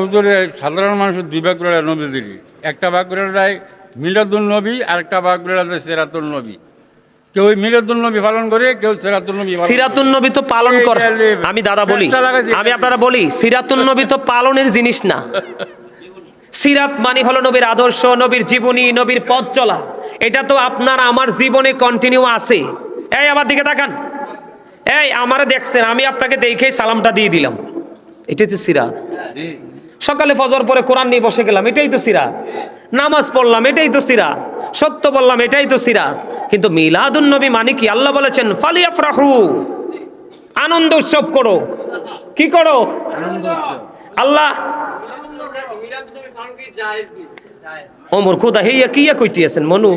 হুজুরে সাধারণ মানুষের দুই ভাগ করে নবী দিলি, একটা ভাগ করে দেয় মিলাদুল নবী আর একটা ভাগ করে দেয় সিরাতুল নবী। কেউ মিলাদুল নবী পালন করে, কেউ সিরাতুল নবী। সিরাতুন নবী তো পালন করে, আমি দাদা বলি, আমি আপনারা বলি, সিরাতুন নবী তো পালনের জিনিস না। সিরাত মানে হলো নবীর আদর্শ, নবীর জীবনী, নবীর পথ চলা। এটা তো আপনার আমার জীবনে কন্টিনিউ আছে। এই আমার দিকে তাকান, এই আমারে দেখছেন, আমি আপনাকে দেখেই সালামটা দিয়ে দিলাম, এটাই তো সিরাত। সকালে ফজর পরে কোরআন নিয়ে বসে গেলাম, এটাই তো সিরাত। নামাজ পড়লাম, এটাই তো সিরাত। সত্য বললাম, এটাই তো সিরাত। কিন্তু মিলাদুন নবী মানে কি? আল্লাহ বলেছেন ফালিয়াফরাহু, আনন্দ উৎসব করো। কি করো? আল্লাহ ওমর খোদা হেইয়া কিয়া কইতেছেন মনু?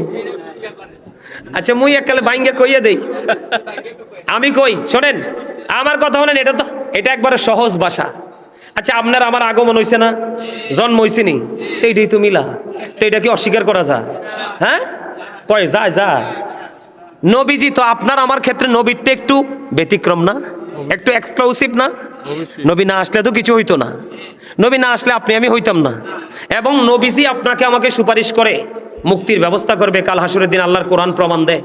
আচ্ছা মুই এককালে বাইঙ্গে কইয়া দেই, আমি কই শোনেন আমার কথা শোনেন। এটা একবারে সহজ ভাষা। আচ্ছা আপনার আমার আগমন হইছে না, জন্ম হইছে নি, তো এইটাই তো মিলা। তো এটা কি অস্বীকার করা যায়? হ্যাঁ কয় যায় যায়। নবীজি তো আপনার আমার ক্ষেত্রে নবীরটা একটু ব্যতিক্রম না, একটু এক্সক্লুসিভ না? নবী না আসলে তো কিছু হইতো না, নবী না আসলে আপনি আমি হইতাম না। এবং নবীজি আপনাকে আমাকে সুপারিশ করে মুক্তির ব্যবস্থা করবে কাল হাসরের দিন, আল্লাহর কোরআন প্রমাণ দেয়।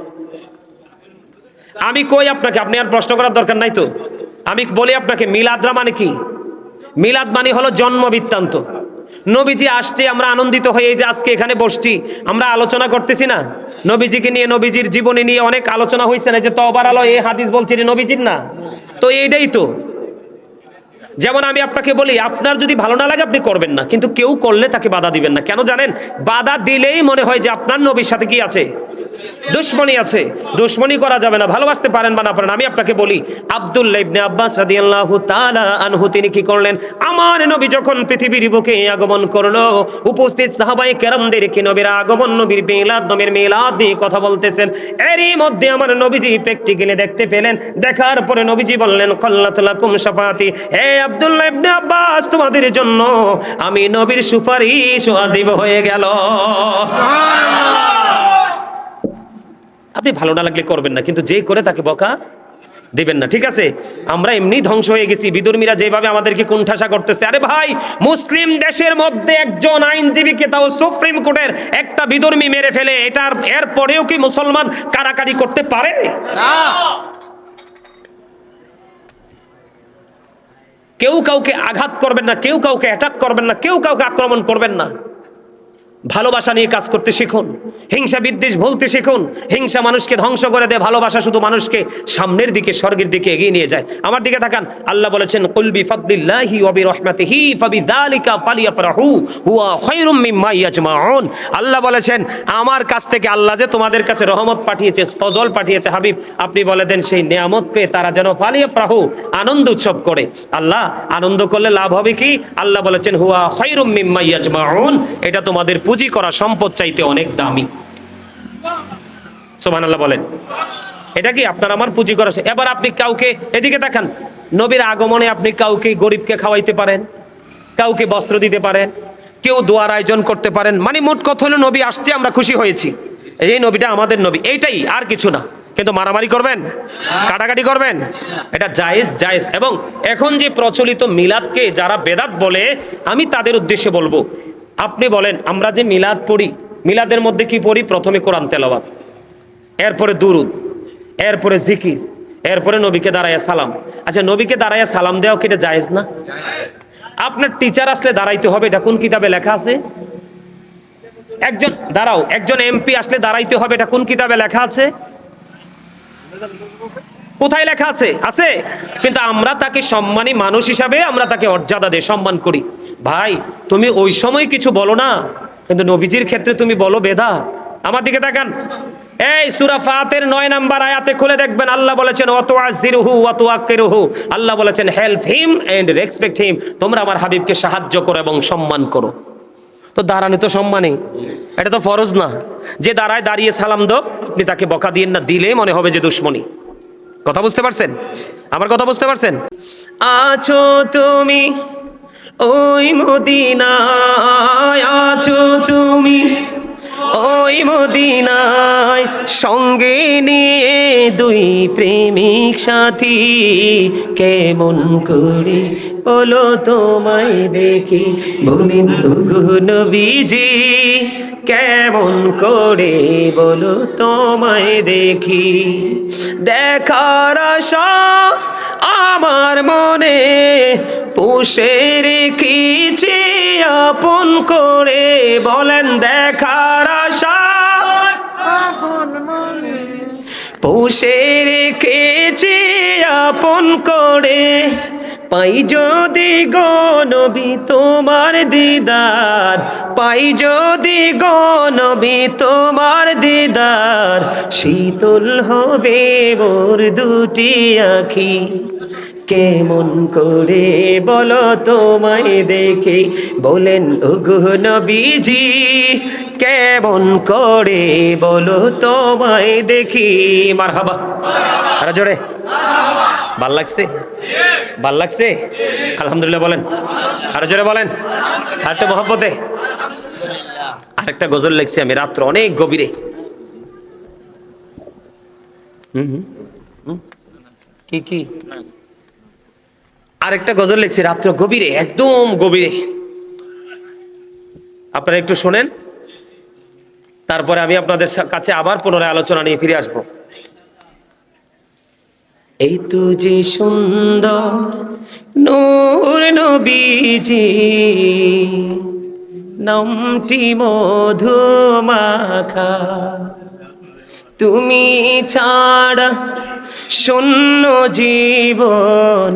আমি কই আপনাকে, আপনি আর প্রশ্ন করার দরকার নাই তো। আমি বলি আপনাকে, মিলাদরা মানে কি? মিলাদ মানে হলো জন্ম বৃত্তান্ত। নবীজি আসছে, আমরা আনন্দিত হয়ে যে আজকে এখানে বসছি, আমরা আলোচনা করতেছি না নবীজিকে নিয়ে, নবীজির জীবনী নিয়ে অনেক আলোচনা হয়েছে না, যে তওবার আলো এই হাদিস বলছি নবীজির না, তো এইটাই তো। যেমন আমি আপনাকে বলি, আপনার যদি ভালো না লাগে আপনি করবেন না, কিন্তু কেউ করলে তাকে বাধা দিবেন না। কেন জানেন? বাধা দিলেই মনে হয় যে আপনার নবীর সাথে কি আছে, দুশ্মনী আছে। দুশ্মনী করা যাবে না, ভালোবাসতে পারেন বা না পারেন। আমি আপনাকে বলি, আব্দুল্লাহ ইবনে আব্বাস রাদিয়াল্লাহু তাআলা আনহু তিনি কি করলেন? আমার নবী যখন পৃথিবীর বুকে আগমন করলো, উপস্থিত সাহাবায়ে কেরামদেরকে নবীর আগমন, নবীর মিলাদ, নবীর মিলাদ দিয়ে কথা বলতেছেন। এরই মধ্যে আমার নবীজি প্র্যাকটিক্যালি দেখতে পেলেন। দেখার পরে নবীজি বললেন কাল্লাত লাকুম শাফাআতি, হে আব্দুল্লাহ ইবনে আব্বাস, তোমাদের জন্য আমি নবীর সুপারিশ ওয়াজিব হয়ে গেল। আপনি ভালো না লাগলে করবেন না, কিন্তু যে করে তাকে বকা দিবেন না, ঠিক আছে? আমরা এমনি ধ্বংস হয়ে গেছি, বিধর্মীরা যেভাবে আমাদেরকে কুণ্ঠাসা করতেছে। আরে ভাই, মুসলিম দেশের মধ্যে একজন আইনজীবীকে, তাও সুপ্রিম কোর্টের একটা বিধর্মী মেরে ফেলে, এটার এর পরেও কি মুসলমান কারাকারি করতে পারে? না। কেউ কাউকে আঘাত করবেন না, কেউ কাউকে অ্যাটাক করবেন না, কেউ কাউকে আক্রমণ করবেন না। ভালোবাসা নিয়ে কাজ করতে শিখুন, হিংসা বিদ্বেষ ভুলতে শিখুন। হিংসা মানুষকে ধ্বংস করে দেয়, ভালোবাসা শুধু মানুষকে সামনের দিকে, স্বর্গের দিকে এগিয়ে নিয়ে যায়। আমার দিকে তাকান, আল্লাহ বলেছেন কুল বিফাদলিল্লাহি ওয়া বিরহমাতিহি ফাবিযালিকা ফালিয়াফরাহু হুয়া খায়রুম মিম্মা ইয়াজমাউন। আল্লাহ বলেছেন আমার কাছ থেকে আল্লাহ যে তোমাদের কাছে রহমত পাঠিয়েছে, ফজল পাঠিয়েছে, হাবিব আপনি বলে দেন সেই নিয়ামত পেয়ে তারা যেন ফালিয়াফরাহু, আনন্দ উৎসব করে। আল্লাহ আনন্দ করলে লাভ হবে কি? আল্লাহ বলেছেন হুয়া খায়রুম মিম্মা ইয়াজমাউন, এটা তোমাদের পুঁজি করা সম্পদ চাইতে অনেক দামি। সুবহানাল্লাহ বলেন। এটা কি আপনার আমার পুঁজি করা? এবার আপনি কাউকে, এদিকে তাকান, নবীর আগমনে আপনি কাউকে, গরিবকে খাওয়াইতে পারেন, কাউকে বস্ত্র দিতে পারেন, কেউ দোয়ার আয়োজন করতে পারেন। মানে মোট কথা হলো নবী আসছে, আমরা খুশি হয়েছি, এই নবীটা আমাদের নবী, এইটাই, আর কিছু না। কিন্তু মারামারি করবেন, কাটাকাটি করবেন, এটা জায়েজ জায়েজ। এবং এখন যে প্রচলিত মিলাদকে যারা বেদাত বলে, আমি তাদের উদ্দেশ্যে বলবো, আপনি বলেন আমরা যে মিলাদ পড়ি, মিলাদের মধ্যে কি পড়ি? প্রথমে কোরআন তেলাওয়াত, এরপরে দুরুদ, এরপরে জিকির, এরপরে নবীকে দাঁড়াইয়া সালাম। আচ্ছা নবীকে দাঁড়াইয়া সালাম দেওয়া কি এটা জায়েজ না? আপনার টিচার আসলে দাঁড়াইতে হবে, এটা কোন কিতাবে লেখা আছে? একজন এমপি আসলে দাঁড়াইতে হবে, এটা কোন কিতাবে লেখা আছে? কোথায় লেখা আছে? আছে। কিন্তু আমরা তাকে সম্মানী মানুষ হিসাবে আমরা তাকে মর্যাদা দিয়ে সম্মান করি। ভাই তুমি ওই সময় কিছু বলো না, কিন্তু নবীজির ক্ষেত্রে তুমি বলো বেদা। আমার দিকে তাকান, এই সূরা ফাতির 9 নম্বর আয়াতে খুলে দেখবেন, আল্লাহ বলেছেন ওয়াতুআযিরুহু ওয়াতুআক্কিরুহু, আল্লাহ বলেছেন help him and respect him, তোমরা আমার হাবিবকে সাহায্য করো এবং সম্মান করো। তো দাঁড়ানো তো সম্মানই, এটা তো ফরজ না যে দাঁড়ায় দাঁড়িয়ে সালাম দাও, আপনি তাকে বকা দিয়েন না, দিলে মনে হবে যে দুশ্মনী। কথা বুঝতে পারছেন? আমার কথা বুঝতে পারছেন? আছো তুমি ওই মদিনায়, আছো তুমি ওই মদিনায়, সঙ্গে নিয়ে দুই প্রেমিক সাথী, কেমন করে বলো তোমায় দেখি, বলেন ওগো নবীজি কেমন করে বলো তোমায় দেখি। দেখার আশা আমার মনে পুষে রেখেছি আপন করে, বলেন দেখার আশা পুষে রেখেছি আপন করে, পাই যদি গো নবী তোমার দিদার, পাই যদি গো নবী তোমার দিদার, শীতল হবে মোর দুটি আখি, কেমন করে বলো তোমায় দেখি, বলেন ওগো নবীজি কেমন করে বলো তোমায় দেখি। মারহাবা, আরে জোরে, ভাল লাগছে, ভাল লাগছে, আলহামদুলিল্লাহ বলেন, আরে জোরে বলেন, আরেকটা মহব্বতে। আরেকটা গজল লিখছি আমি রাত্র অনেক গভীরে। কি কি আরেকটা গজল লিখছি রাত্র গভীরে, একদম গভীরে। আপনারা একটু শোনেন, তারপরে আমি আপনাদের কাছে আবার পুনরায় আলোচনা নিয়ে ফিরে আসব। এই তো যে সুন্দর নূর নবীজি, নামটি মধু মাখা, তুমি ছাড়া শূন্য জীবন,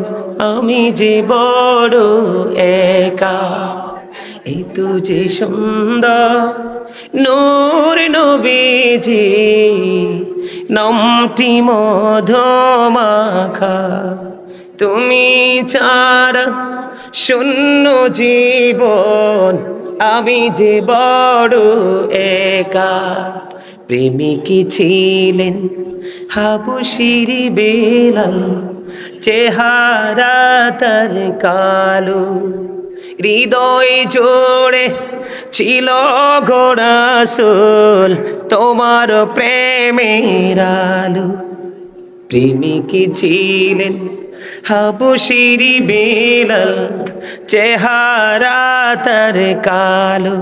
আমি যে বড় একা। এই তো যে সুন্দর নূর নবীজি, নামটি মধু মাখা, তুমি ছাড়া শূন্য জীবন, আমি যে বড় একা। প্রেমিকী ছিলেন হাবশির বেলাল, চেহারা তার কালো, হৃদয় জোড়ে ছিল গো রাসূল তোমার প্রেমের আলো। প্রেমিকী ছিলেন হাবশির বেলাল, চেহারা তার কালো,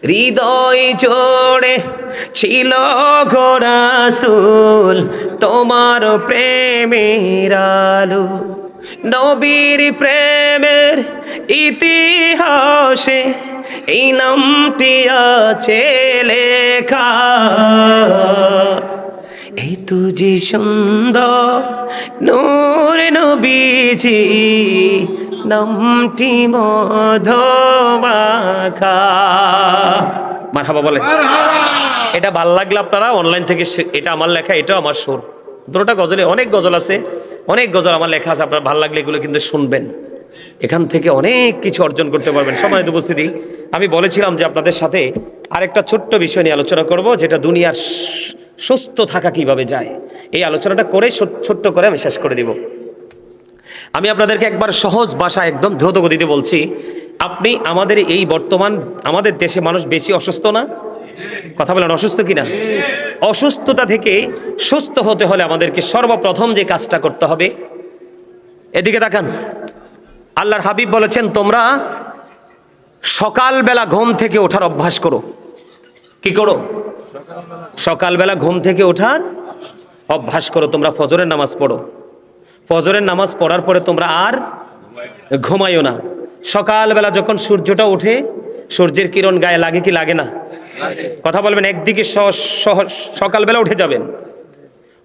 হৃদয় জোড়ে ছিল গো রাসূল তোমার প্রেমের আলো। নবীর প্রেমের ইতিহাসে এই নামটি আছে লেখা, এই তো যে সুন্দর নূর নবীজি, নামটি মধু মাখা। মারহাবা বলে। এটা ভাল লাগলে আপনারা অনলাইন থেকে, এটা আমার লেখা, এটা আমার সুর, দুটোটা গজলে, অনেক গজল আছে, অনেক গজল আমার লেখা আছে, আপনার ভাল লাগলে এগুলো কিন্তু শুনবেন, এখান থেকে অনেক কিছু অর্জন করতে পারবেন। সম্মানিত উপস্থিতি, আমি বলেছিলাম যে আপনাদের সাথে আরেকটা ছোট্ট বিষয় নিয়ে আলোচনা করব, যেটা দুনিয়ার সুস্থ থাকা কিভাবে যায়, এই আলোচনাটা করে ছোট্ট করে আমি শেষ করে দিব। আমি আপনাদেরকে একবার সহজ ভাষা একদম দ্রুত গতিতে বলছি। আপনি আমাদের এই বর্তমান আমাদের দেশে মানুষ বেশি অসুস্থ না? কথা বলেন, অসুস্থ কিনা? অসুস্থতা থেকে সুস্থ হতে হলে আমাদেরকে সর্বপ্রথম যে কাজটা করতে হবে, এদিকে তাকান, আল্লাহর হাবিব বলেছেন তোমরা সকালবেলা ঘুম থেকে ওঠার অভ্যাস করো। কি করো? সকালবেলা ঘুম থেকে ওঠার অভ্যাস করো। তোমরা ফজরের নামাজ পড়ো, ফজরের নামাজ পড়ার পরে তোমরা আর ঘুমাইও না। সকালবেলা যখন সূর্যটা ওঠে, সূর্যের কিরণ গায়ে লাগে কি লাগে না? কথা বলবেন, একদিকে সকালবেলা উঠে যাবেন,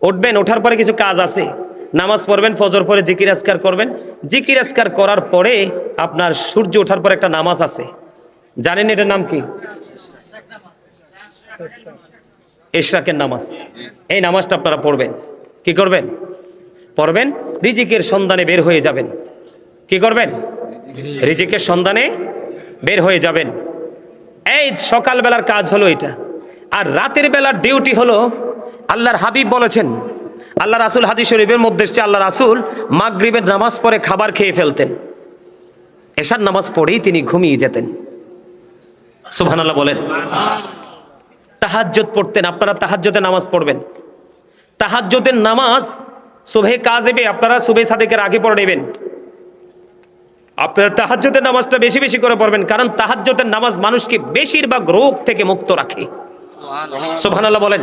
উঠবেন, ওঠার পরে কিছু কাজ আছে, নামাজ পড়বেন, ফজর পরে জিকির আজকার করবেন, জিকির আজকার করার পরে আপনার সূর্য ওঠার পরে একটা নামাজ আছে, জানেন এটার নাম কি? ইশরাকের নামাজ। এই নামাজটা আপনারা পড়বেন। কি করবেন? পড়বেন, রিজিকের সন্ধানে বের হয়ে যাবেন। কি করবেন? রিজিকের সন্ধানে বের হয়ে যাবেন। এই সকালবেলার কাজ হলো এটা। আর রাতের বেলার ডিউটি হলো, আল্লাহর হাবিব বলেছেন, আল্লাহ রাসূল হাদিস শরীফের মধ্যে এসেছে, আল্লাহ রাসূল মাগরিবের নামাজ পড়ে খাবার খেয়ে ফেলতেন, এশার নামাজ পড়েই তিনি ঘুমিয়ে যেতেন। সুবহানাল্লাহ বলেন। তাহাজ্জুদ পড়তেন, আপনারা তাহাজ্জুদে নামাজ পড়বেন, তাহাজ্জুদের নামাজ সুবহে কাযিবে আপনারা সুবহে সাদিকের আগে পড়ে নেবেন। আপনারা তাহাজ্জুদের নামাজটা বেশি বেশি করে পড়বেন, কারণ তাহাজ্জুদের নামাজ মানুষকে বেশিরভাগ রোগ থেকে মুক্ত রাখে। সুবহানাল্লাহ বলেন।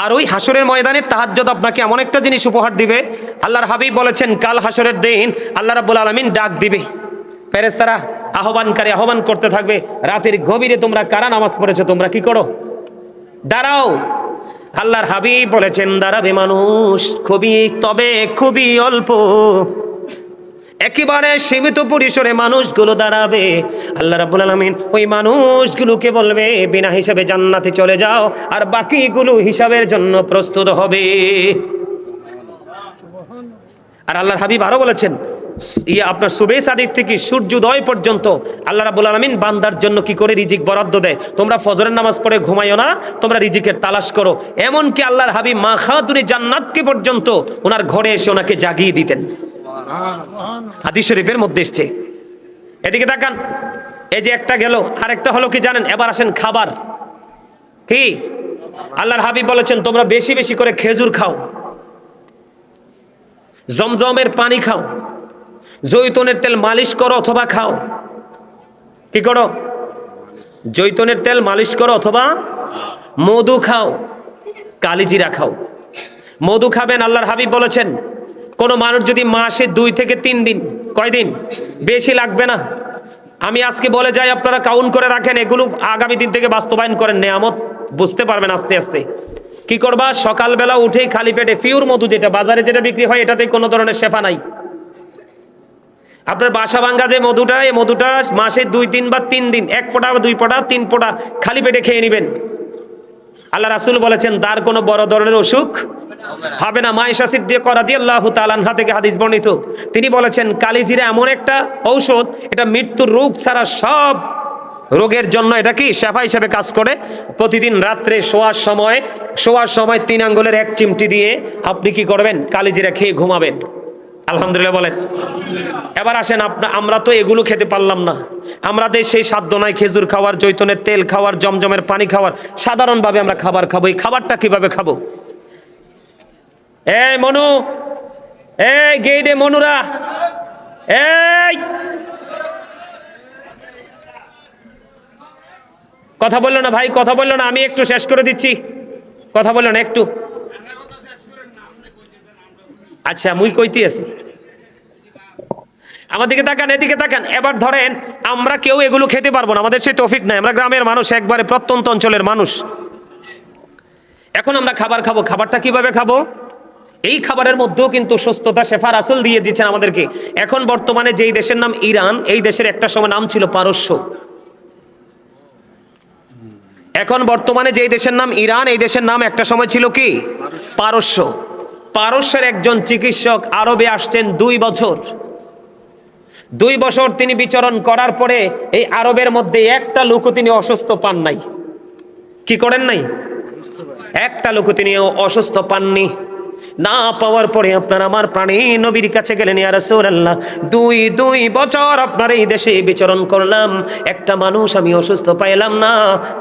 আর ওই হাসরের ময়দানে তাহাজ্জুদ আপনাকে এমন একটা জিনিস উপহার দিবে, আল্লাহর হাবিব বলেছেন কাল হাসরের দিন আল্লাহ রাব্বুল আলামিন ডাক দিবে, ফেরেশতারা আহ্বানকারী আহ্বান করতে থাকবে, রাতের গভীরে তোমরা কারা নামাজ পড়েছো, তোমরা কি করো, দাঁড়াও। আল্লাহর হাবিব বলেছেন দাঁড়াবে মানুষ খুবই অল্প, একেবারে সীমিত পরিসরে মানুষগুলো দাঁড়াবে। আল্লাহ রাব্বুল আলামিন ওই মানুষগুলোকে বলবে বিনা হিসাবে জান্নাতে চলে যাও, আর বাকিগুলো হিসাবের জন্য প্রস্তুত হবে। আর আল্লাহর হাবিব আরো বলেছেন আপনার সুবহে সাদিক থেকে সূর্যোদয় পর্যন্ত আল্লাহ রাব্বুল আলামিন বান্দার জন্য কি করে রিজিক বরাদ্দ দেয়। তোমরা ফজরের নামাজ পড়ে ঘুমাইও না, তোমরা রিজিকের তালাশ করো। এমনকি আল্লাহর হাবিব মা খাতুনে জান্নাতকে পর্যন্ত ওনার ঘরে এসে ওনাকে জাগিয়ে দিতেন, হাদিস শরীফের মধ্যে এসেছে। এদিকে তাকান, এই যে একটা গেল, আরেকটা হলো কি জানেন, এবার আসেন খাবার। কি আল্লাহর হাবিব বলেছেন তোমরা বেশি বেশি করে খেজুর খাও, জমজমের পানি খাও, জৈতুনের তেল মালিশ করো অথবা খাও। কি করো? জৈতুনের তেল মালিশ করো অথবা মধু খাও, কালিজিরা খাও। মধু খাবেন, আল্লাহর হাবিব বলেছেন কোন মানুষ যদি মাসে 2 থেকে 3 দিন, কয়দিন, বেশি লাগবে না, আমি আজকে বলে যাই আপনারা কাউন্ট করে রাখেন, এগুলো আগামী দিন থেকে বাস্তবায়ন করেন, নেয়ামত বুঝতে পারবেন আস্তে আস্তে। কি করবা, সকালবেলা উঠেই খালি পেটে পিওর মধু, যেটা বাজারে যেটা বিক্রি হয় এটাতে কোনো ধরনের শেফা নাই। আপনার বাসা ভাঙ্গা যে মধুটা, এই মধুটা মাসে 2-3 বা 3 দিন 1 ফোঁটা বা 2 ফোঁটা 3 ফোঁটা খালি পেটে খেয়ে নেবেন। আল্লাহ রাসূল বলেছেন তার কোনো বড় ধরনের অসুখ হবে না। মায়েশা সিদ্দিকা রাদিয়াল্লাহু তাআলা আনহা থেকে হাদিস বর্ণিত, তিনি বলেছেন কালিজিরা এমন একটা ঔষধ, এটা মৃত্যুর রোগ ছাড়া সব রোগের জন্য এটা কি শেফা হিসেবে কাজ করে। প্রতিদিন রাত্রে শোয়ার সময় 3 আঙ্গুলের 1 চিমটি দিয়ে আপনি কি করবেন, কালিজিরা খেয়ে ঘুমাবেন। আলহামদুলিল্লাহ বলেন। এবার আসেন, আমরা তো এগুলো খেতে পারলাম না, আমাদের সেই সাধ্য নাই খেজুর খাওয়ার, জৈতুনের তেল খাওয়ার, জমজমের পানি খাওয়ার। সাধারণভাবে আমরা খাবার খাবো, এই খাবারটা কিভাবে খাবো? এই মনু, এই গেইডে মনুরা, এই কথা বললো না ভাই, কথা বললো না, আমি একটু শেষ করে দিচ্ছি, কথা বললো না একটু। আচ্ছা মুই কইতে আছি, আমার দিকে তাকান, এদিকে তাকান। এবার ধরেন আমরা কেউ এগুলো খেতে পারবো না, আমাদের সেই তৌফিক নাই, আমরা গ্রামের মানুষ, একবারে প্রত্যন্ত অঞ্চলের মানুষ। এখন আমরা খাবার খাবো, খাবারটা কিভাবে খাবো? এই খাবারের মধ্যেও কিন্তু সুস্থতা শেফা রাসূল দিয়ে দিচ্ছেন আমাদেরকে। এখন বর্তমানে যেই দেশের নাম ইরান, এই দেশের একটা সময় নাম ছিল পারস্য। এখন বর্তমানে যেই দেশের নাম ইরান, এই দেশের নাম একটা সময় ছিল কি পারস্য। পারস্যের একজন চিকিৎসক আরবে আসছেন 2 বছর। 2 বছর তিনি বিচরণ করার পরে এই আরবের মধ্যে একটা লোকও তিনি অসুস্থ পান নাই। কি করেন নাই? একটা লোকও তিনি অসুস্থ পাননি। না পাওয়ার পরে আপনার আমার প্রাণী নবীর কাছে গেলেন, ইয়া রাসূলুল্লাহ 2 বছর আপনার এই দেশে বিচরণ করলাম, একটা মানুষ আমি অসুস্থ পাইলাম না,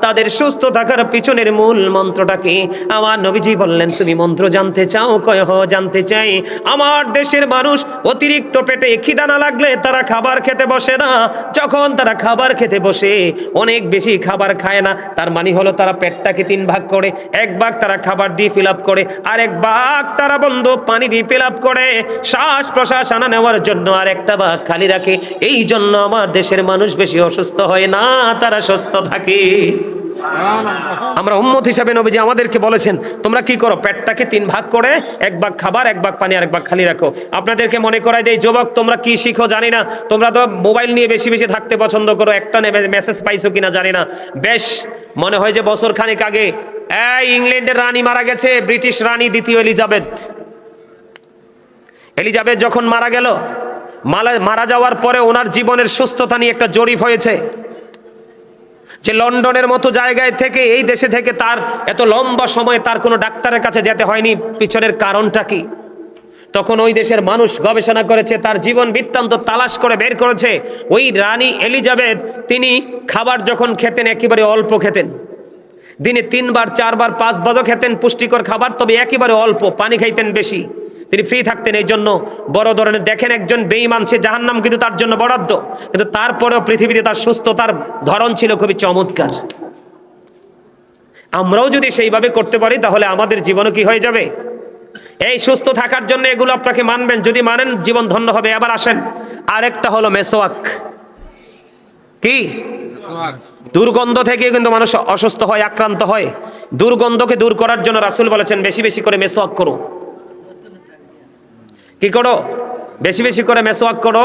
তাদের সুস্থ থাকার পিছনের মূল মন্ত্রটা কি? আমার নবীজি বললেন তুমি মন্ত্র জানতে চাও? কয় হ জানতে চাই। আমার দেশের মানুষ অতিরিক্ত পেটে খিদা না লাগলে তারা খাবার খেতে বসে না, যখন তারা খাবার খেতে বসে অনেক বেশি খাবার খায় না, তার মানে হলো তারা পেটটাকে 3 ভাগ করে, 1 ভাগ তারা খাবার দিয়ে ফিল আপ করে, আর 1 ভাগ তারা বন্ধু পানি দিয়ে ফিল আপ করে শ্বাস প্রশ্বাস আনা নেওয়ার জন্য, আর একটা ভাগ খালি রাখে। এই জন্য আমার দেশের মানুষ বেশি অসুস্থ হয় না, তারা সুস্থ থাকে। আমরা উম্মত হিসাবে নবীজি আমাদেরকে বলেছেন তোমরা কি করো, পেটটাকে 3 ভাগ করে 1 ভাগ খাবার, 1 ভাগ পানি, আর 1 ভাগ খালি রাখো। আপনাদেরকে মনে করাই দেই যুবক, তোমরা কি শিখো জানি না, তোমরা তো মোবাইল নিয়ে বেশি বেশি থাকতে পছন্দ করো, একটা মেসেজ পাইছো কিনা জানি না। বেশ মনে হয় যে বছর খানিক আগে ইংল্যান্ডের রানী মারা গেছে, ব্রিটিশ রানী 2য় এলিজাবেথ যখন মারা গেল, মারা যাওয়ার পরে ওনার জীবনের সুস্থতা নিয়ে একটা জরিপ হয়েছে, যে লন্ডনের মতো জায়গায় থেকে, এই দেশে থেকে তার এত লম্বা সময় তার কোনো ডাক্তারের কাছে যেতে হয়নি, পিছনের কারণটা কি? তখন ওই দেশের মানুষ গবেষণা করেছে, তার জীবন বৃত্তান্ত তালাশ করে বের করেছে। ওই রানী এলিজাবেথ তিনি খাবার যখন খেতেন একেবারে অল্প খেতেন, দিনে 3 বার 4 বার 5 বারও খেতেন পুষ্টিকর খাবার, তবে একেবারে অল্প, পানি খাইতেন বেশি, তিনি ফ্রি থাকতেন। এই জন্য বড় ধরনের দেখেন একজন বেঈমান, সে জাহান্নাম কিন্তু তার জন্য বরাদ্দ, কিন্তু তারপরেও পৃথিবীতে তার সুস্থতার ধরন ছিল খুবই চমৎকার। আমরাও যদি সেইভাবে করতে পারি তাহলে আমাদের জীবনও কি হয়ে যাবে? এই সুস্থ থাকার জন্য এগুলো আপনাকে মানবেন, যদি মানেন জীবন ধন্য হবে। আবার আসেন, আরেকটা হলো মেসওয়াক। কি? দুর্গন্ধ থেকে কিন্তু মানুষ অসুস্থ হয়, আক্রান্ত হয়। দুর্গন্ধকে দূর করার জন্য রাসূল বলেছেন বেশি বেশি করে মেসওয়াক করো। কি করো? বেশি বেশি করে মেসওয়াক করো।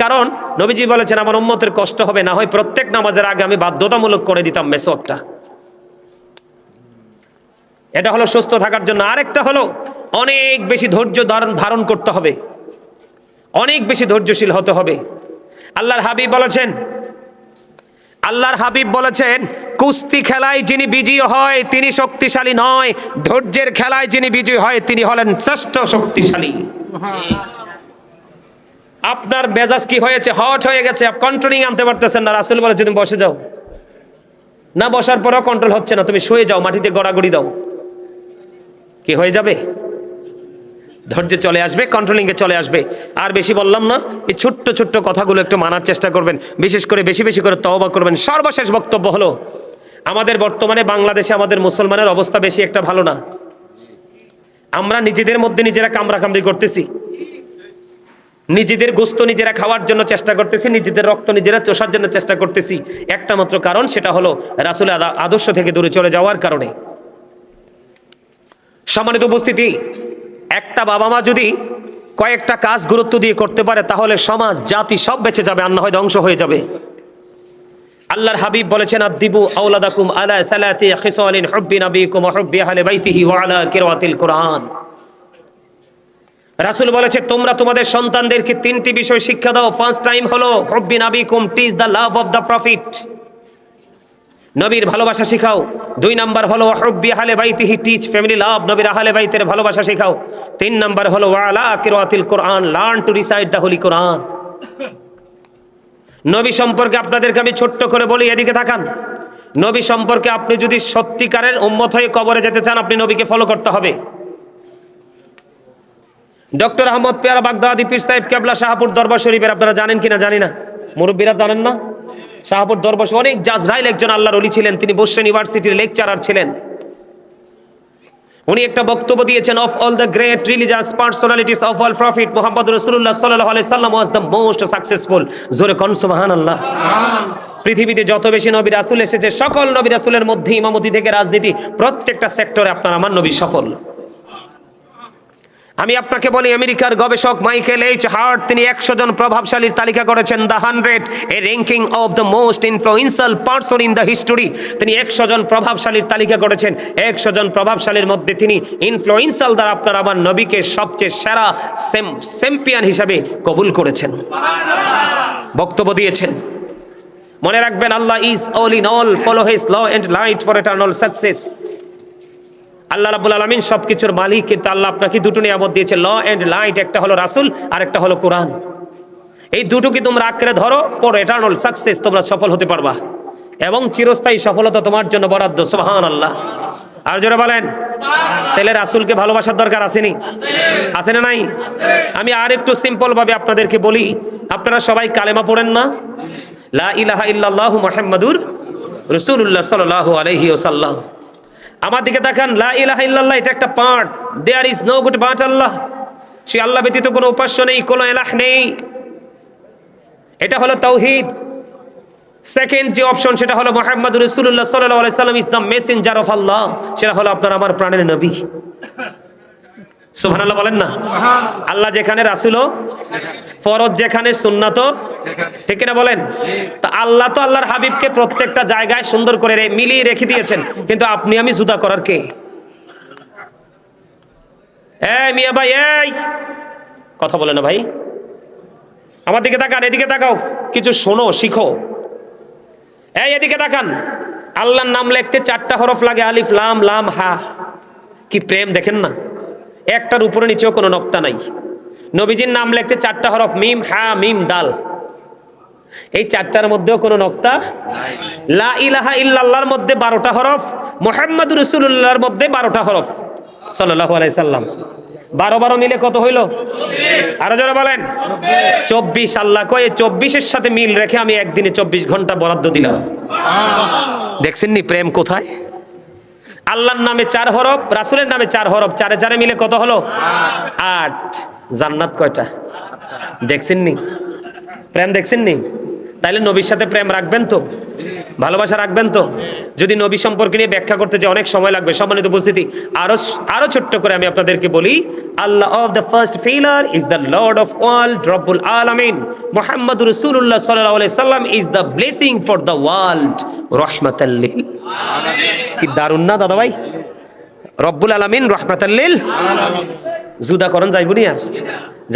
কারণ নবীজি বলেছেন আমার উম্মতের কষ্ট হবে, না হয় প্রত্যেক নামাজের আগে আমি বাধ্যতামূলক করে দিতাম মেসওয়াকটা। এটা হলো সুস্থ থাকার জন্য। আরেকটা হলো অনেক বেশি ধৈর্য ধারণ করতে হবে, অনেক বেশি ধৈর্যশীল হতে হবে। আল্লাহর হাবিব বলেছেন কুস্তি খেলায় যিনি বিজয়ী হয় তিনি শক্তিশালী নয়, ধৈর্যের খেলায় যিনি বিজয়ী হয় তিনি হলেন শ্রেষ্ঠ শক্তিশালী। আপনার মেজাজ কি হয়েছে? হট হয়ে গেছে, কন্ট্রোলিং আনতে পারতেছেন না। রাসূল বলে তুমি বসে যাও, না বসার পরেও কন্ট্রোল হচ্ছে না, তুমি শুয়ে যাও, মাটিতে গড়াগড়ি দাও, কি হয়ে যাবে? ধৈর্য চলে আসবে, কন্ট্রোলিং এ চলে আসবে। আর বেশি বললাম না, এই ছোট্ট ছোট্ট কথাগুলো একটু মানার চেষ্টা করবেন, বিশেষ করে বেশি বেশি করে তওবা করবেন। সর্বশেষ বক্তব্য হলো, আমাদের বর্তমানে বাংলাদেশে আমাদের মুসলমানের অবস্থা বেশি একটা ভালো না। আমরা নিজেদের মধ্যে নিজেরা কামড়াকামড়ি করতেছি, নিজেদের গোস্ত নিজেরা খাওয়ার জন্য চেষ্টা করতেছি, নিজেদের রক্ত নিজেরা চষার জন্য চেষ্টা করতেছি। একটা মাত্র কারণ, সেটা হলো রাসূলের আদর্শ থেকে দূরে চলে যাওয়ার কারণে। সম্মানিত উপস্থিতি, একটা বাবা মা যদি কয়েকটা কাজ গুরুত্ব দিয়ে করতে পারে তাহলে সমাজ জাতি সব বেঁচে যাবে, আর না হয় ধ্বংস হয়ে যাবে। আল্লাহর হাবিব বলেছেন আদিবু আওলাদাকুম আলা সালাতি খিসালিন হুব্বি নবিকুম ওয়া হুব্বি আহলি বাইতিহি ওয়া আলা কিরাতিল কুরআন। রাসূল বলেছে তোমরা তোমাদের সন্তানদেরকে 3টি বিষয় শিক্ষা দাও। ফার্স্ট টাইম হলো হুব্বি নবিকুম, teach the love of the prophet, নবীর ভালোবাসা শেখাও। 2 নাম্বার হলো হুব্বি আহলি বাইতিহি, টিচ ফ্যামিলি লাভ, নবীর আহলে বাইতের ভালোবাসা শেখাও। 3 নাম্বার হলো ওয়া আলা কিরাতিল কুরআন, learn to recite the holy Quran. নবী সম্পর্কে আপনাদেরকে আমি ছোট্ট করে বলি, এদিকে তাকান। নবী সম্পর্কে আপনি যদি সত্যিকারের উম্মত হয়ে কবরে যেতে চান, আপনি নবীকে ফলো করতে হবে। ডক্টর আহমদ পেয়ারা বাগদাদি পীর সাহেব কেবলা শাহপুর দরবার শরীফের, আপনারা জানেন কিনা জানি না, মুরব্বীরা জানেন না? শাহপুর দরবার অনেক জাজরাইল একজন আল্লাহর ওলি ছিলেন, তিনি বসরা ইউনিভার্সিটির লেকচারার ছিলেন। উনি একটা বক্তব্য দিয়েছেন, of all the great religious personalities of all prophet Muhammad রাসূলুল্লাহ সাল্লাল্লাহু আলাইহি সাল্লাম ওয়াজ দ্য মোস্ট সাকসেসফুল। জোরে কোন সুবহানাল্লাহ। পৃথিবীতে যত বেশি নবী রাসূল এসেছে, সকল নবী রাসূলের মধ্যে ইমামতি থেকে রাজনীতি, প্রত্যেকটা সেক্টরে আপনার আমার নবী সফল। আমি আপনাকে বলি, আমেরিকার গবেষক মাইকেল এইচ হার্ট তিনি 100 জন প্রভাবশালীর তালিকা করেছেন, the 100 A ranking of the most influential person in the history. তিনি 100 জন প্রভাবশালীর তালিকা করেছেন। 100 জন প্রভাবশালীর মধ্যে তিনি ইনফ্লুয়েন্সিয়াল দ্বারা আপনার আমার নবীকে সবচেয়ে সেরা চ্যাম্পিয়ন হিসাবে কবুল করেছেন, বক্তব্য দিয়েছেন। মনে রাখবেন, Allah is all in all, follow his law and light for eternal success. Allah রাব্বুল আলামিন সবকিছুর মালিক, কিন্তু আল্লাহ আপনাকে দুটো নিয়ামত দিয়েছে, ল এন্ড লাইট। একটা হলো রাসূল আর একটা হলো কোরআন। এই দুটোকে তোমরা আঁকড়ে ধরো, ফর ইটারনাল সাকসেস, তোমরা সফল হতে পারবা এবং চিরস্থায়ী সফলতা তোমার জন্য বরাদ্দ। সুবহানাল্লাহ। আর জোরে বলেন। তাহলে রাসূলকে ভালোবাসার দরকার আসেনি? আছে না নাই? আমি আর একটু সিম্পল ভাবে আপনাদেরকে বলি, আপনারা সবাই কালেমা পড়েন না? লা ইলাহা ইল্লাল্লাহু মুহাম্মাদুর রাসূলুল্লাহ সাল্লাল্লাহু আলাইহি ওয়াসাল্লাম। আমার দিকে তাকান, লা ইলাহা ইল্লাল্লাহ এটা একটা part, there is no god but Allah. সে আল্লাহ ব্যতীত কোনো উপাস্য নেই, কোনো ইলাহ নেই, এটা হলো তাওহীদ। সেকেন্ড যে অপশন, সেটা হলো মুহাম্মাদুর রাসূলুল্লাহ সাল্লাল্লাহু আলাইহি সাল্লাম ইজ দ্য মেসেঞ্জার অফ আল্লাহ, সেটা হলো আপনার আমার প্রাণের নবী। সুবহানাল্লাহ বলেন না? আল্লাহ যেখানে রাসূলও, ফরজ যেখানে সুন্নাতও, ঠিক না বলেন? তা আল্লাহ তো আল্লাহর হাবিবকে প্রত্যেকটা জায়গায় সুন্দর করে মিলিয়ে রেখে দিয়েছেন, কিন্তু আপনি আমি জুদা করার কে? এই মিয়া ভাই, এই কথা বলে না ভাই, আমার দিকে তাকান, এদিকে তাকাও, কিছু শোনো, শিখো। এই এদিকে তাকান, আল্লাহর নাম লিখতে 4টা হরফ লাগে, আলিফ লাম লাম হা। কি প্রেম দেখেন না, একটার উপরে নিচেও কোনো নক্তা নাই। নবীজির নাম লিখতে 4টা হরফ, মিম হা মিম দাল। এই চারটার মধ্যেও কোনো নক্তা লা ইলাহা ইল্লাল্লাহর মধ্যে 12টা হরফ, মুহাম্মাদুর রাসূলুল্লাহর মধ্যে 12টা হরফ সাল্লাল্লাহু আলাইহি সাল্লাম। 12 মিলে কত হইল? আরো জোরে বলেন। 24। আল্লাহ কয় 24-এর সাথে মিল রেখে আমি একদিনে 24 ঘন্টা বরাদ্দ দিলাম। দেখছেন নি প্রেম কোথায়? আল্লাহর নামে 4 হরফ, রাসূলের নামে 4 হরফ, 4 মিলে কত হলো? 8। জান্নাত কয়টা? দেখছেন নি প্রেম? দেখছেন নি? তাইলে নবীর সাথে প্রেম রাখবেন তো, ভালোবাসা রাখবেন তো। যদি নবী সম্পর্কে নিয়ে ব্যাখ্যা করতে যে অনেক সময় লাগবে, সম্মানিত উপস্থিতি, আরো ছোট্ট করে আমি আপনাদেরকে বলি, Allah of the first pillar is the lord of world রব্বুল আলামিন, মুহাম্মাদুর রাসূলুল্লাহ সাল্লাল্লাহু আলাইহি সাল্লাম is the blessing for the world, রাহমাতাল লিল। কি দারুণ না দাদা ভাই? রব্বুল আলামিন রাহমাতাল লিল। জুদা করণ যাইবনি আর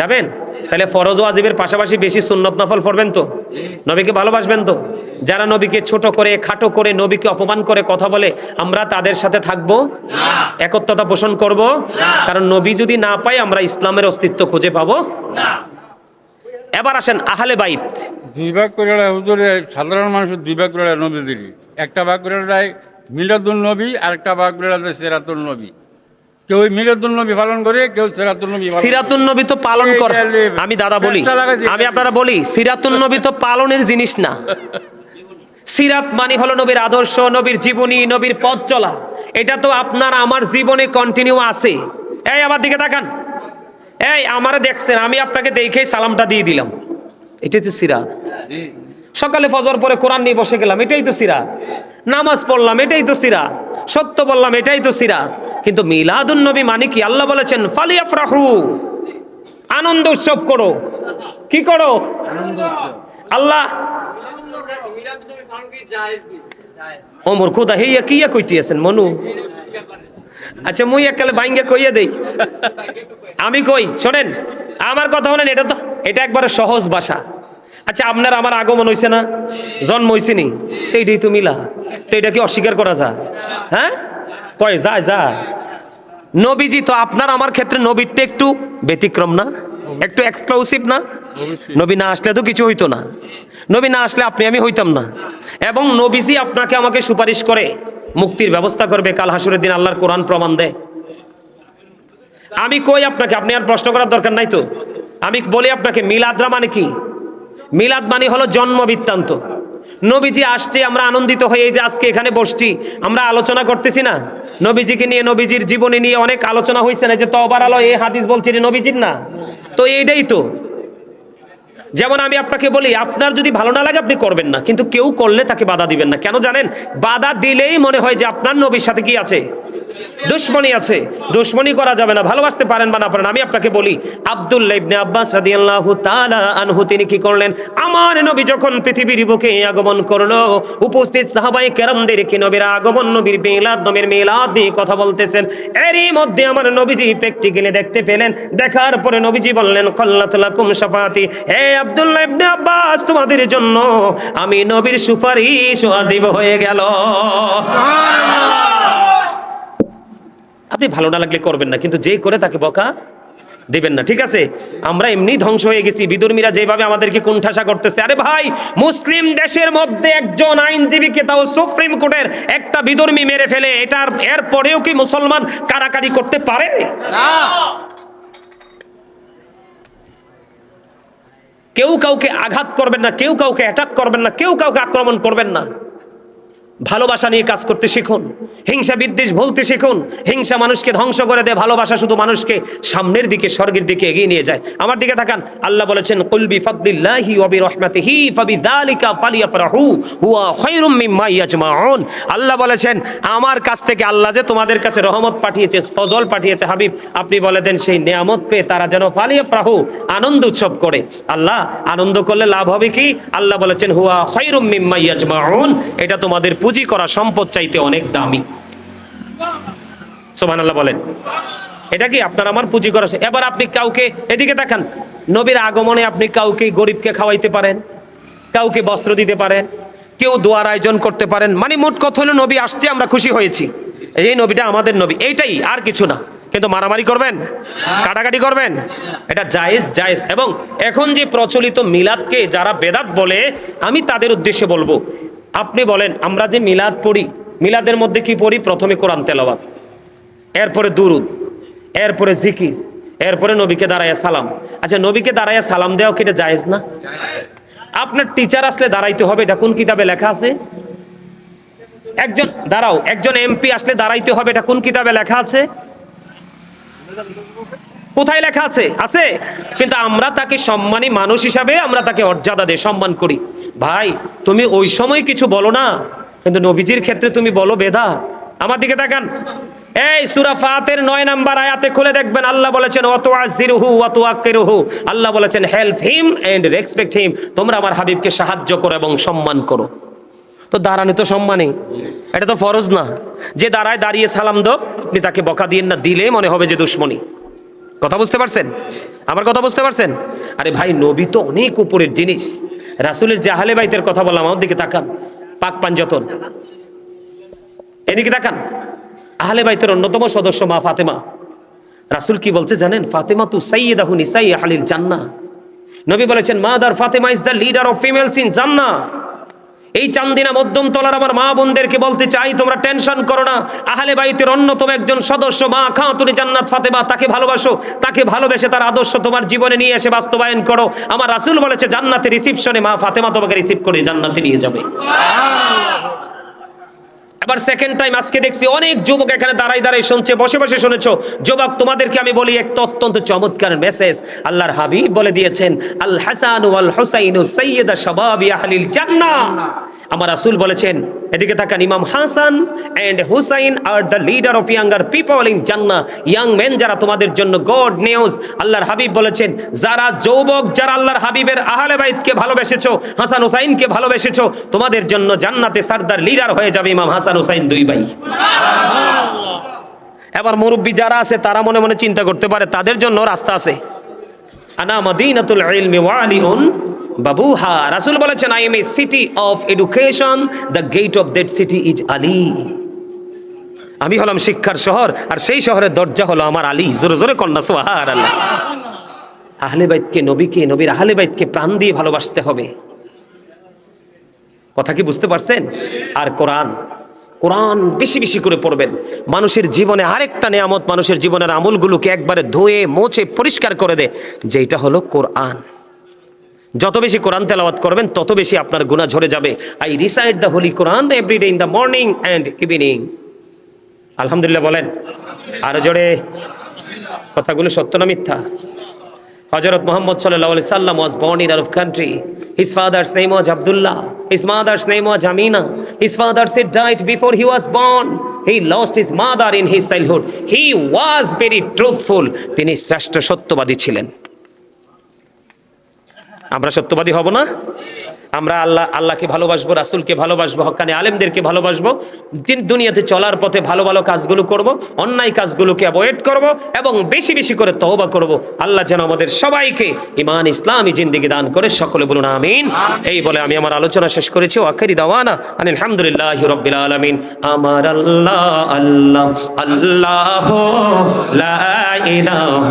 যাবেন? তাহলে ফরজ ওয়াজিবের পাশাপাশি বেশি সুন্নত নফল পড়বেন তো, নবীকে ভালোবাসবেন তো। যারা নবীকে ছোট করে, খাটো করে, নবীকে অপমান করে কথা বলে, আমরা তাদের সাথে থাকবো না, একত্বতা পোষণ করব না। কারণ নবী যদি না পাই আমরা ইসলামের অস্তিত্ব খুঁজে পাবো না। এবার আসেন আহলে বাইত। 2 ভাগ করে হুজুরে, সাধারণ মানুষের 2 ভাগ করে নবীদেরই। একটা ভাগ করে মিলাদুন নবী, আর একটা ভাগ করে সিরাতুন নবী। কেউ মিলাদুন নবী পালন করে, কেউ সিরাতুন নবী। সিরাতুন নবী তো পালন করে, আমি দাদা বলি, আমি আপনারা বলি, সিরাতুন নবী তো পালনের জিনিস না। সিরাত মানে হলো নবীর আদর্শ, নবীর জীবনী, নবীর পথ চলা। এটা তো আপনার আমার জীবনে কন্টিনিউ আছে। এই আমার দিকে তাকান, এই আমারে দেখছেন, আমি আপনাকে দেখেই সালামটা দিয়ে দিলাম, এটাই তো সিরাত। সকালে ফজর পরে কোরআন নিয়ে বসে গেলাম, এটাই তো সিরাত। নামাজ পড়লাম, এটাই তো সিরাত। সত্য বললাম, এটাই তো সিরাত। কিন্তু মিলাদুন নবী মানে কি? আল্লাহ বলেছেন ফালিয়াফরাহু, আনন্দ উৎসব করো। কি করো? আল্লাহ ওমর খোদা হেইয়া কিয়া কইতে আছেন মনু? আচ্ছা মুই এককালে বাইঙ্গে কইয়া দেই, আমি কই শোনেন, আমার কথা বলেন। এটা একবারে সহজ ভাষা। আচ্ছা আপনার আমার আগমন হইছে না, জন্ম হইছে নি, তো এইটাই তো মিলা। তো এটা কি অস্বীকার করা যায়? হ্যাঁ কয় যায়। নবীজি তো আপনার আমার ক্ষেত্রে নবীরটা একটু ব্যতিক্রম না, একটু এক্সক্লুসিভ না? নবী না আসলে তো কিছু হইতো না, নবী না আসলে আপনি আমি হইতাম না। এবং নবীজি আপনাকে আমাকে সুপারিশ করে মুক্তির ব্যবস্থা করবে কাল হাসুরের দিন, আল্লাহর কোরআন প্রমাণ দেয়। আমি কই আপনাকে, আপনি আর প্রশ্ন করার দরকার নাই তো। আমি বলি আপনাকে, মিলাদরা মানে কি? মিলাদ মানে হলো জন্ম বৃত্তান্ত। নবীজি আসছে, আমরা আনন্দিত হয়ে যে আজকে এখানে বসছি, আমরা আলোচনা করতেছি না নবীজিকে নিয়ে, নবীজির জীবনী নিয়ে অনেক আলোচনা হয়েছে না, যে তওবার আলো এই হাদিস বলছে নবীজির না, তো এইটাই তো। যেমন আমি আপনাকে বলি, আপনার যদি ভালো না লাগে আপনি করবেন না, কিন্তু কেউ করলে তাকে বাধা দিবেন না। কেন জানেন? বাধা দিলেই মনে হয় যে আপনার নবীর সাথে কি আছে? দুশমনি আছে। দুশমনি করা যাবে না, ভালোবাসতে পারেন বা না পারেন। আমি আপনাকে বলি, আব্দুল্লাহ ইবনে আব্বাস রাদিয়াল্লাহু তাআলা আনহু তিনি কি করলেন? আমার নবী যখন পৃথিবীর বুকে আগমন করলো, উপস্থিত সাহাবায়ে কেরামদেরকে নবীর আগমন, নবীর মিলাদ, নবীর মিলাদ নিয়ে কথা বলতেছেন। এরই মধ্যে আমার নবীজি প্র্যাকটিক্যালি দেখতে পেলেন। দেখার পরে নবীজি বললেন, কাল্লাত লাকুম শাফাআতি, হে আব্দুল্লাহ ইবনে আব্বাস, তোমাদের জন্য আমি নবীর সুপারিশ ওয়াজিব হয়ে গেল। আপনি ভালো না লাগলে করবেন না, কিন্তু যে করে তাকে বকা দিবেন না, ঠিক আছে? আমরা এমনি ধ্বংস হয়ে গেছি। বিধর্মীরা যেভাবে আমাদেরকে কুণ্ঠাসা করতেছে, আরে ভাই, মুসলিম দেশের মধ্যে একজন আইনজীবীকে, তাও সুপ্রিম কোর্টের একটা বিধর্মী মেরে ফেলে, এর পরেও কি মুসলমান কারাকারি করতে পারে? না। কেউ কাউকে আঘাত করবেন না, কেউ কাউকে অ্যাটাক করবেন না, কেউ কাউকে আক্রমণ করবেন না। ভালোবাসা নিয়ে কাজ করতে শিখুন, হিংসা বিদ্বেষ ভুলতে শিখুন। হিংসা মানুষকে ধ্বংস করে দেয়, ভালোবাসা শুধু মানুষকে সামনের দিকে, স্বর্গের দিকে এগিয়ে নিয়ে যায়। আমার দিকে তাকান, আল্লাহ বলেছেন, কুল বিফাদলিল্লাহি ওয়া বিরহমাতিহি ফাবিযালিকা ফালিয়াফরাহু হুয়া খায়রুম মিম্মা ইয়াজমাউন। আল্লাহ বলেছেন, আমার কাছ থেকে আল্লাহ যে তোমাদের কাছে রহমত পাঠিয়েছে, ফজল পাঠিয়েছে, হাবিব আপনি বলে দেন সেই নিয়ামত পেয়ে তারা যেন ফালিয়াফরাহু, আনন্দ উৎসব করে। আল্লাহ আনন্দ করলে লাভ হবে কি? আল্লাহ বলেছেন, হুয়া খায়রুম মিম্মা ইয়াজমাউন, এটা তোমাদের পুঁজি করা সম্পদ চাইতে অনেক দামি। সুবহানাল্লাহ বলেন। এটা কি আপনার আমার পুঁজি করা? এবার আপনি কাউকে, এদিকে তাকান, নবীর আগমনে আপনি কাউকে, গরিবকে খাওয়াইতে পারেন, কাউকে বস্ত্র দিতে পারেন, কেউ দোয়ার আয়োজন করতে পারেন। মানে মোট কথা হলো নবী আসছে, আমরা খুশি হয়েছি, এই নবীটা আমাদের নবী, এইটাই, আর কিছু না। কিন্তু মারামারি করবেন, কাটাকাটি করবেন, এটা জায়েজ জায়েজ। এবং এখন যে প্রচলিত মিলাদকে যারা বেদাত বলে, আমি তাদের উদ্দেশ্যে বলবো, আপনি বলেন আমরা যে মিলাদ পড়ি, মিলাদের মধ্যে কি পড়ি? প্রথমে কোরআন তেলাওয়াত, এরপরে দুরুদ, এরপরে জিকির, এরপরে নবীকে দাঁড়াইয়া সালাম। আচ্ছা, নবীকে দাঁড়াইয়া সালাম দেওয়া কি এটা জায়েজ না? আপনার টিচার আসলে দাঁড়াইতে হবে, এটা কোন কিতাবে লেখা আছে? একজন এমপি আসলে দাঁড়াইতে হবে, এটা কোন কিতাবে লেখা আছে? কোথায় লেখা আছে? আছে। কিন্তু আমরা তাকে সম্মানী মানুষ হিসাবে আমরা তাকে মর্যাদা দিয়ে সম্মান করি। ভাই, তুমি ওই সময় কিছু বলো না, কিন্তু নবীজির ক্ষেত্রে তুমি বলো বেদা। আমার দিকে তাকান, এই সূরা ফাতির 9 নাম্বার আয়াতে খুলে দেখবেন, আল্লাহ বলেছেন ওয়াতুআযিরুহু ওয়াতুআক্কিরুহু, আল্লাহ বলেছেন help him and respect him, তোমরা আমার হাবিবকে সাহায্য করো এবং সম্মান করো। তো দাঁড়ানো তো সম্মানী, এটা তো ফরজ না যে দাঁড়িয়ে সালাম দাও, আপনি তাকে বকা দিয়েন না, দিলে মনে হবে যে দুশ্মনী। কথা বুঝতে পারছেন? আমার কথা বুঝতে পারছেন? আরে ভাই, নবী তো অনেক উপরের জিনিস। রাসূলের যে আহলে বাইতের কথা বললাম, আমার দিকে তাকান, পাক পাঞ্জাতন, এদিকে তাকান। আহলে বাইতের অন্যতম সদস্য মা ফাতেমা। রাসূল কি বলছে জানেন? ফাতেমা তু সাইয়্যিদাহু নিসাই আহলিল জান্নাহ। নবী বলেছেন mother Fatema is the leader of females in জান্নাহ। এই চান্দিনা মধ্যম তলার আমার মা বোনদেরকে বলতে চাই, তোমরা টেনশন করো না, আহলে বাইতের অন্যতম একজন সদস্য মা খাতুনে জান্নাত ফাতেমা, তাকে ভালোবাসো, তাকে ভালোবেসে তার আদর্শ তোমার জীবনে নিয়ে এসে বাস্তবায়ন করো। আমার রাসূল বলেছে জান্নাতে রিসিপশনে মা ফাতেমা তোমাকে রিসিভ করে জান্নাতে নিয়ে যাবে। এবার সেকেন্ড টাইম আজকে দেখছি অনেক যুবক এখানে দাঁড়াই শুনছে, বসে বসে শুনেছো। যুবক, তোমাদেরকে আমি বলি একটা অত্যন্ত চমৎকার মেসেজ আল্লাহর হাবিব বলে দিয়েছেন, আল হাসান ওয়াল হুসাইন সাইয়্যিদা শাবাবি আহলিল জান্নাহ। আমার রাসূল বলেছেন, এদিকে তাকান, Imam Hasan and Husain are the leader of younger people in জান্নাহ। ইয়াং মেন যারা, তোমাদের জন্য গড নিউজ। আল্লাহর হাবিব বলেছেন, যারা যুবক, যারা আল্লাহর হাবিবের আহলে বাইতকে ভালোবেসেছো, হাসান হুসাইনকে ভালোবেসেছো, তোমাদের জন্য জান্নাতে সরদার লিডার হয়ে যাবে ইমাম হাসান হুসাইন, দুই ভাই। এবার মুরব্বী যারা আছে তারা মনে মনে চিন্তা করতে পারে, তাদের জন্য রাস্তা আছে। আনা মাদিনাতুল ইলমি ওয়া আলিউন বাবুহা। রাসূল বলেছেন, I am a city of education, the gate of that city is Ali. আমি হলাম শিক্ষার শহর, আর সেই শহরের দরজা হলো আমার আলী। জোরে জোরে কন্যা সুবহানাল্লাহ। আহলে বাইতকে, নবীকে, নবীর আহলে বাইতকে প্রাণ দিয়ে ভালোবাসতে হবে। কথা কি বুঝতে পারছেন? আর কোরআন বেশি বেশি করে পড়বেন। মানুষের জীবনে আরেকটা নেয়ামত, মানুষের জীবনের আমলগুলোকে একবারে ধুয়ে মুছে পরিষ্কার করে দেয়, যেটা হলো কোরআন। যত বেশি কোরআন তেলাওয়াত করবেন, তত বেশি আপনার গুনাহ ঝরে যাবে। I recite the holy Quran every day in the morning and evening. আলহামদুলিল্লাহ বলেন আরো জোরে। কথাগুলো সত্য না মিথ্যা? হযরত মুহাম্মদ সাল্লাল্লাহু আলাইহি সাল্লাম was born in Arab country. His father's name was Abdullah. His mother's name was Amina. His father said died before he was born. He lost his mother in his childhood. He was very truthful. তিনি শ্রেষ্ঠ সত্যবাদী ছিলেন। আমরা সত্যবাদী হব না? আমরা আল্লাহকে ভালোবাসবো, রাসূলকে ভালোবাসবো, হক্কানি আলেমদেরকে ভালোবাসবো, দুনিয়াতে চলার পথে ভালো ভালো কাজগুলো করব, অন্যায় কাজগুলোকে অ্যাভয়েড করব, এবং বেশি বেশি করে তওবা করব। আল্লাহ যেন আমাদের সবাইকে ঈমান ইসলামী জিন্দেগি দান করে। সকলে বলুন আমিন। এই বলে আমি আমার আলোচনা শেষ করেছি। আখিরি দাওয়ানা আলহামদুলিল্লাহি রাব্বিল আলামিন। আমার আল্লাহ আল্লাহ আল্লাহ লা ইলাহা